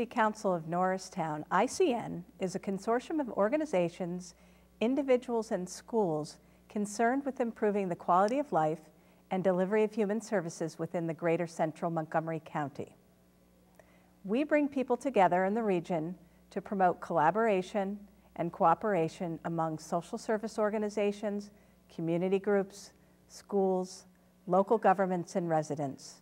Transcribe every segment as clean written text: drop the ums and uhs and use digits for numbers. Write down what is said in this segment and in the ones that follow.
City Council of Norristown, ICN, is a consortium of organizations, individuals, and schools concerned with improving the quality of life and delivery of human services within the greater central Montgomery County. We bring people together in the region to promote collaboration and cooperation among social service organizations, community groups, schools, local governments, and residents.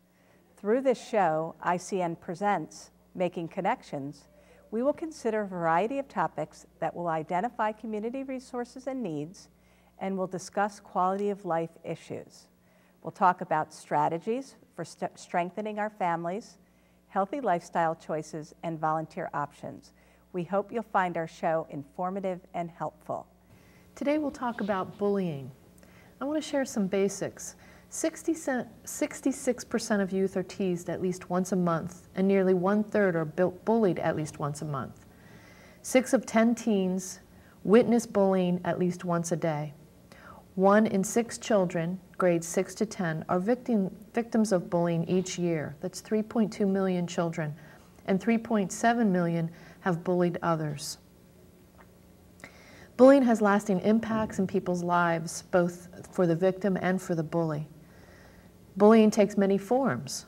Through this show, ICN presents Making Connections. We will consider a variety of topics that will identify community resources and needs, and will discuss quality of life issues. We'll talk about strategies for strengthening our families, healthy lifestyle choices, and volunteer options. We hope you'll find our show informative and helpful. Today we'll talk about bullying. I want to share some basics. 66% of youth are teased at least once a month, and nearly 1/3 are bullied at least once a month. 6 of 10 teens witness bullying at least once a day. 1 in 6 children, grades 6 to 10, are victims of bullying each year. That's 3.2 million children, and 3.7 million have bullied others. Bullying has lasting impacts in people's lives, both for the victim and for the bully. Bullying takes many forms,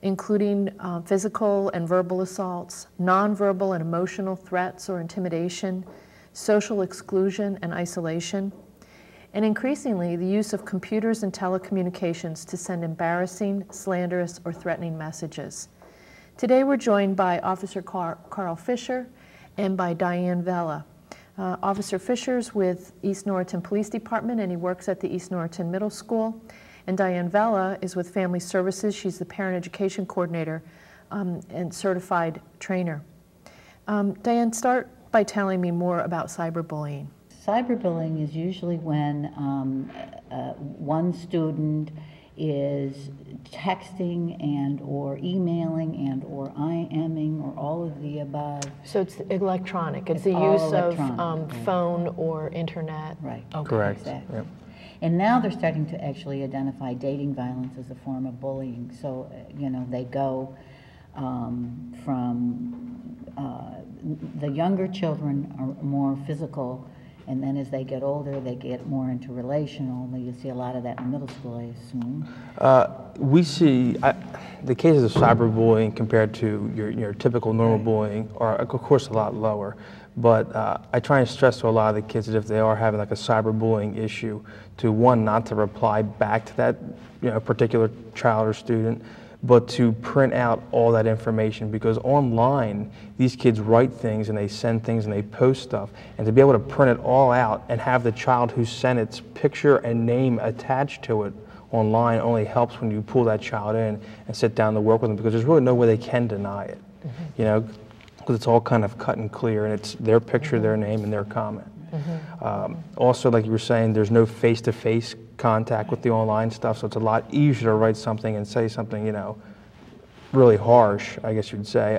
including physical and verbal assaults, nonverbal and emotional threats or intimidation, social exclusion and isolation, and increasingly the use of computers and telecommunications to send embarrassing, slanderous, or threatening messages. Today we're joined by Officer Carl Fisher and by Diane Vella. Officer Fisher's with East Norriton Police Department, and he works at the East Norriton Middle School. And Diane Vella is with Family Services. She's the Parent Education Coordinator and certified trainer. Diane, start by telling me more about cyberbullying. Cyberbullying is usually when one student is texting and or emailing and or IMing or all of the above. So it's electronic. It's the use of phone or internet. Right. Okay. Correct. Exactly. Yep. And now they're starting to actually identify dating violence as a form of bullying. So, you know, they go from the younger children are more physical, and then as they get older, they get more into relational. You see a lot of that in middle school, I assume. We see the cases of cyberbullying compared to your typical normal bullying are, of course, a lot lower. But I try and stress to a lot of the kids that if they are having like a cyberbullying issue, to one, not to reply back to that particular child or student, but to print out all that information, because online these kids write things and they send things and they post stuff, and to be able to print it all out and have the child who sent its picture and name attached to it online only helps when you pull that child in and sit down to work with them, because there's really no way they can deny it, because it's all kind of cut and clear, and it's their picture, their name, and their comment. Also, like you were saying, there's no face-to-face contact with the online stuff, so it's a lot easier to write something and say something, really harsh, I guess you'd say,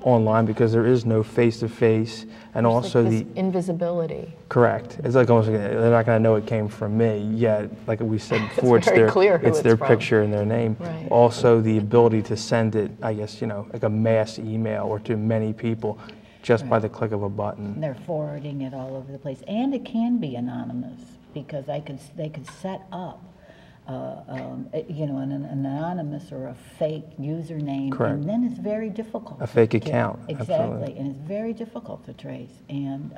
online, because there is no face-to-face, and There's also like this invisibility. Correct. It's like almost like they're not going to know it came from me, yet, like we said before, it's their picture and their name. Right. Also, the ability to send it, I guess, like a mass email or to many people, just by the click of a button. They're forwarding it all over the place, and it can be anonymous, because they could set up, an anonymous or a fake username, Correct. And then it's very difficult. A fake account. Exactly, Absolutely. and it's very difficult to trace, and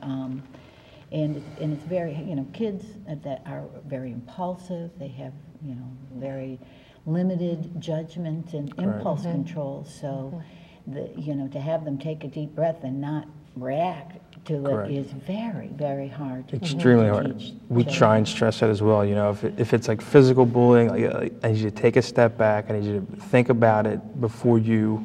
it's very, kids that are very impulsive. They have, very limited judgment and impulse control. So, to have them take a deep breath and not react to Correct. it is very, very hard to Extremely hard. We try and stress that as well. If it's like physical bullying, I need you to take a step back. I need you to think about it before you,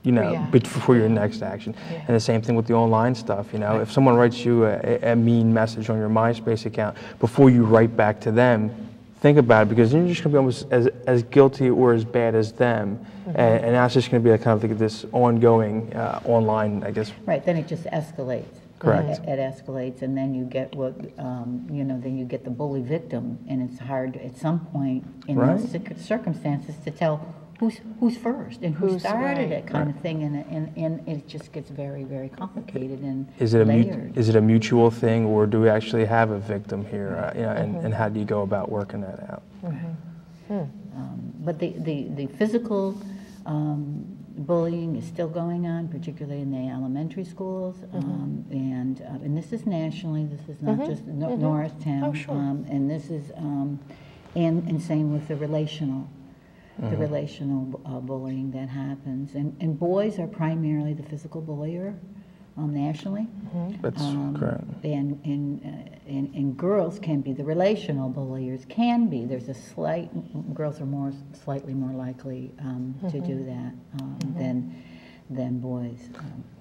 before your next action. Yeah. And the same thing with the online stuff. If someone writes you a mean message on your MySpace account, before you write back to them, think about it, because then you're just going to be almost as guilty or as bad as them, and that's just going to be a kind of like this ongoing online, I guess. Right. Then it just escalates. Correct. It escalates, and then you get then you get the bully victim, and it's hard at some point in those circumstances to tell who's first and who started right, it kind of thing, and it just gets very, very complicated and Is it layered. is it a mutual thing, or do we actually have a victim here? You know, and how do you go about working that out? But the physical bullying is still going on, particularly in the elementary schools, and this is nationally. This is not just Norristown. Oh, sure. And this is and same with the relational. The relational bullying that happens, and boys are primarily the physical bullier nationally. That's correct. And girls can be the relational bulliers. Can be. There's a slight. Girls are slightly more likely to do that than boys.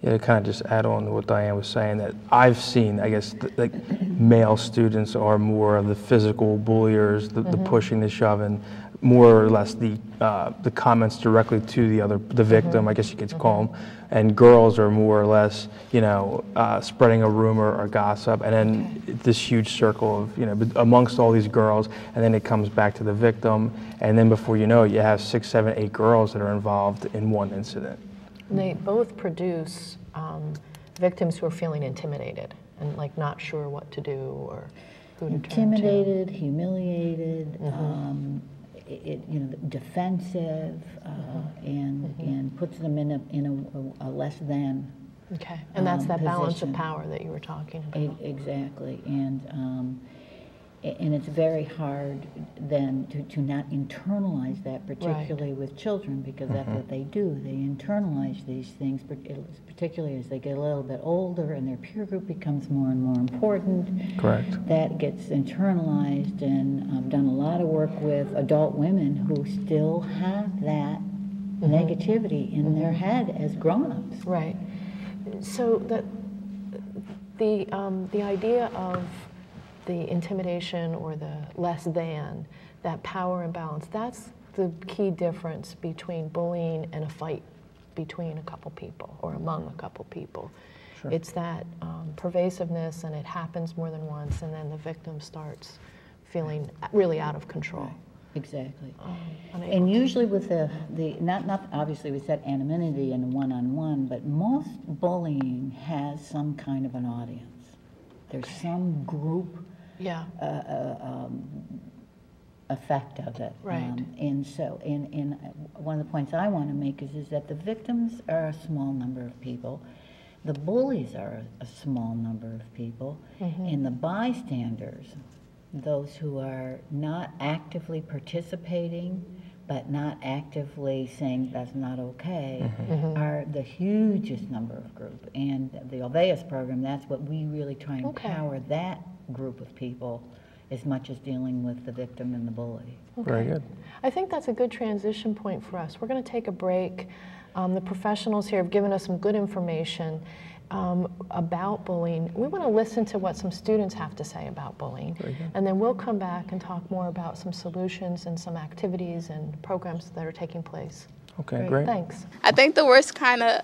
Yeah, to kind of just add on to what Diane was saying, that I've seen, I guess, like male students are more of the physical bulliers, the pushing, the shoving, more or less the comments directly to the victim, I guess you could call them, and girls are more or less, you know, spreading a rumor or gossip, and then this huge circle of, you know, amongst all these girls, and then it comes back to the victim, and then before you know it, you have 6, 7, 8 girls that are involved in one incident. And they both produce victims who are feeling intimidated and like not sure what to do or who to turn to. Intimidated, humiliated, you know, defensive, and puts them in a less than. Okay, and that's that balance of position. power that you were talking about. Exactly, and it's very hard then to not internalize that, particularly with children, because that's what they do. They internalize these things, particularly as they get a little bit older and their peer group becomes more and more important. Correct. That gets internalized, and I've done a lot of work with adult women who still have that negativity in their head as grown-ups. Right. So the idea of the intimidation or the less than, that power imbalance, that's the key difference between bullying and a fight between a couple people or among a couple people. Sure. It's that pervasiveness, and it happens more than once, and then the victim starts feeling really out of control. Right. Exactly. And usually with not obviously we said anonymity and one-on-one, but most bullying has some kind of an audience. There's some group effect of it. Right. And so, and one of the points I want to make is that the victims are a small number of people, the bullies are a small number of people, and the bystanders, those who are not actively participating but not actively saying that's not okay, are the hugest number of group. And the Olveus program, that's what we really try and empower that group of people as much as dealing with the victim and the bully. Okay. Very good. I think that's a good transition point for us. We're going to take a break. The professionals here have given us some good information about bullying. We want to listen to what some students have to say about bullying, and then we'll come back and talk more about some solutions and some activities and programs that are taking place. Okay, great. Thanks. I think the worst kind of